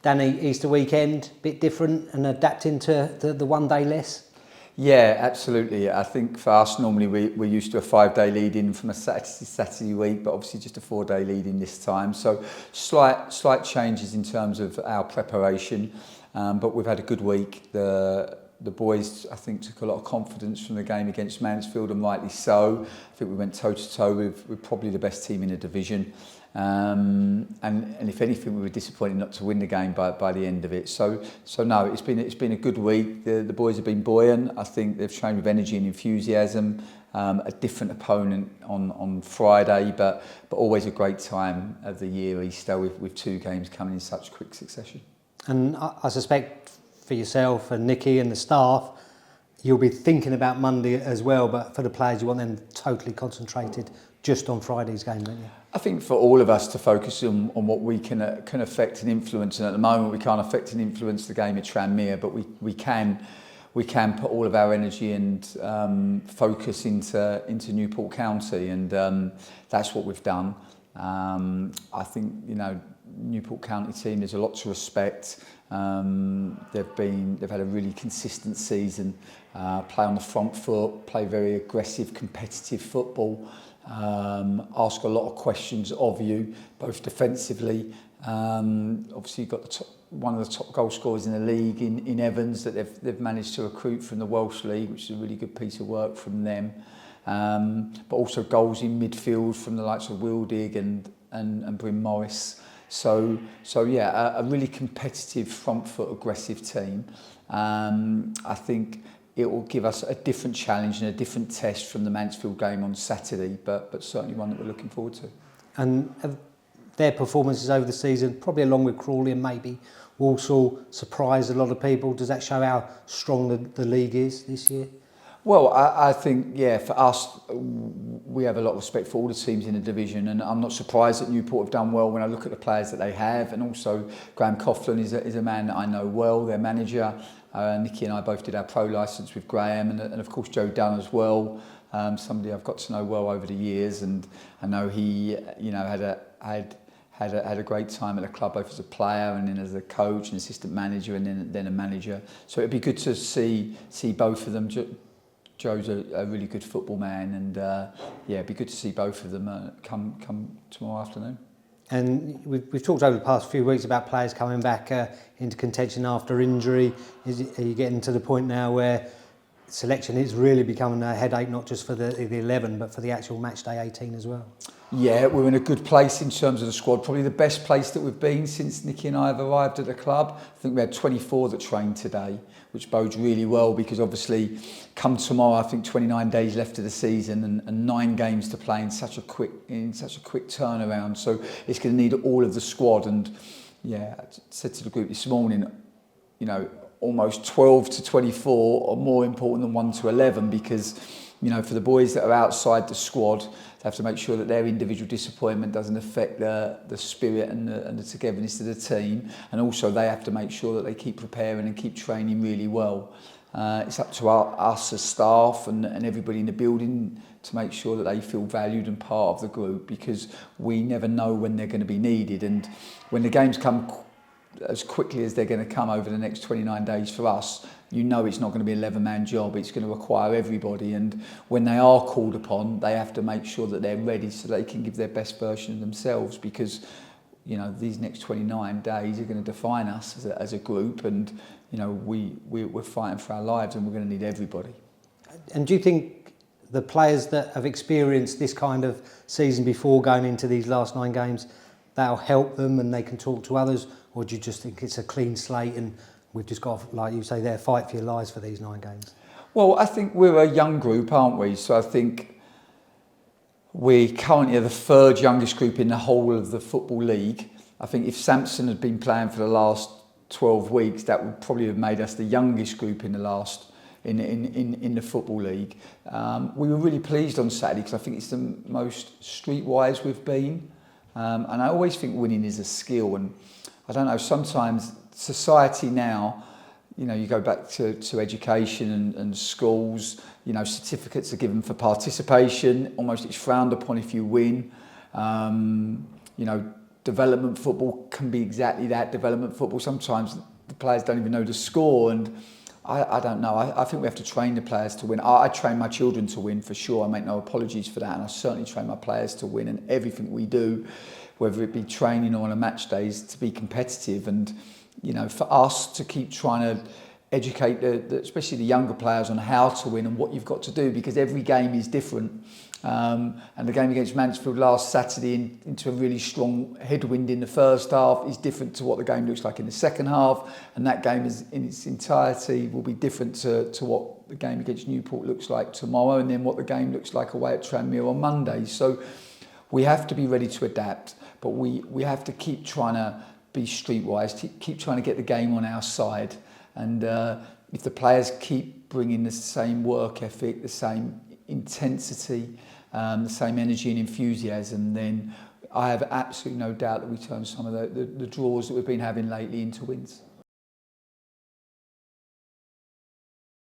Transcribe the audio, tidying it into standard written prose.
Danny, Easter weekend, a bit different and adapting to the one day less? Yeah, absolutely. I think for us, normally we're used to a 5-day lead in from a Saturday week, but obviously just a 4-day lead in this time. So slight changes in terms of our preparation, but we've had a good week. The boys, I think, took a lot of confidence from the game against Mansfield, and rightly so. I think we went toe-to-toe with probably the best team in the division. And if anything, we were disappointed not to win the game by the end of it. So no, it's been a good week. The boys have been buoyant. I think they've trained with energy and enthusiasm. A different opponent on Friday, but always a great time of the year, Easter, with 2 games coming in such quick succession. And I suspect for yourself and Nicky and the staff, you'll be thinking about Monday as well, but for the players, you want them totally concentrated just on Friday's game, don't you? I think for all of us to focus on what we can affect and influence, and at the moment we can't affect and influence the game at Tranmere, but we can put all of our energy and focus into Newport County, and that's what we've done. I think, Newport County team, there's a lot to respect. They've had a really consistent season, play on the front foot, play very aggressive, competitive football, ask a lot of questions of you, both defensively. Obviously, you've got one of the top goal scorers in the league in Evans that they've managed to recruit from the Welsh League, which is a really good piece of work from them. But also goals in midfield from the likes of Wildig and Bryn Morris. So yeah, a really competitive front foot, aggressive team. I think it will give us a different challenge and a different test from the Mansfield game on Saturday, but certainly one that we're looking forward to. And their performances over the season, probably along with Crawley and maybe Walsall, surprised a lot of people. Does that show how strong the league is this year? Well, I think, for us, we have a lot of respect for all the teams in the division, and I'm not surprised that Newport have done well when I look at the players that they have, and also Graham Coughlin is a man that I know well, their manager. Nicky and I both did our pro licence with Graham, and of course Joe Dunn as well, somebody I've got to know well over the years, and I know he, had a great time at the club, both as a player and then as a coach and assistant manager, and then a manager. So it'd be good to see both of them. Joe's a really good football man, and it'd be good to see both of them come tomorrow afternoon. And we've talked over the past few weeks about players coming back into contention after injury. Are you getting to the point now where selection is really becoming a headache, not just for the 11, but for the actual match day 18 as well? Yeah, we're in a good place in terms of the squad. Probably the best place that we've been since Nicky and I have arrived at the club. I think we had 24 that trained today, which bodes really well, because obviously come tomorrow, I think 29 days left of the season and 9 games to play in such a quick turnaround. So it's going to need all of the squad. And I said to the group this morning, almost 12 to 24 are more important than 1 to 11, because for the boys that are outside the squad, they have to make sure that their individual disappointment doesn't affect the spirit and the togetherness of the team, and also they have to make sure that they keep preparing and keep training really well. It's up to us as staff and everybody in the building to make sure that they feel valued and part of the group, because we never know when they're going to be needed, and when the games come as quickly as they're going to come over the next 29 days for us, it's not going to be an 11-man job. It's going to require everybody, and when they are called upon, they have to make sure that they're ready so they can give their best version of themselves, because these next 29 days are going to define us as a group, and we're fighting for our lives, and we're going to need everybody. And do you think the players that have experienced this kind of season before going into these last 9 games, that'll help them and they can talk to others, or do you just think it's a clean slate and we've just got to, like you say there, fight for your lives for these 9 games? Well, I think we're a young group, aren't we? So I think we currently are the 3rd youngest group in the whole of the Football League. I think if Samson had been playing for the last 12 weeks, that would probably have made us the youngest group in the last in the Football League. We were really pleased on Saturday, because I think it's the most streetwise we've been. And I always think winning is a skill, and I don't know, sometimes society now, you go back to education and schools, certificates are given for participation, almost it's frowned upon if you win. development football can be exactly that, development football. Sometimes the players don't even know the score, and I don't know. I think we have to train the players to win. I train my children to win for sure. I make no apologies for that, and I certainly train my players to win. And everything we do, whether it be training or on a match day, is to be competitive. And you know, for us to keep trying to educate especially the younger players on how to win and what you've got to do, because every game is different. And the game against Mansfield last Saturday into a really strong headwind in the first half is different to what the game looks like in the second half, and that game is in its entirety will be different to what the game against Newport looks like tomorrow, and then what the game looks like away at Tranmere on Monday. So we have to be ready to adapt, but we have to keep trying to be streetwise, keep trying to get the game on our side. And if the players keep bringing the same work ethic, the same intensity, the same energy and enthusiasm, then I have absolutely no doubt that we turn some of the draws that we've been having lately into wins.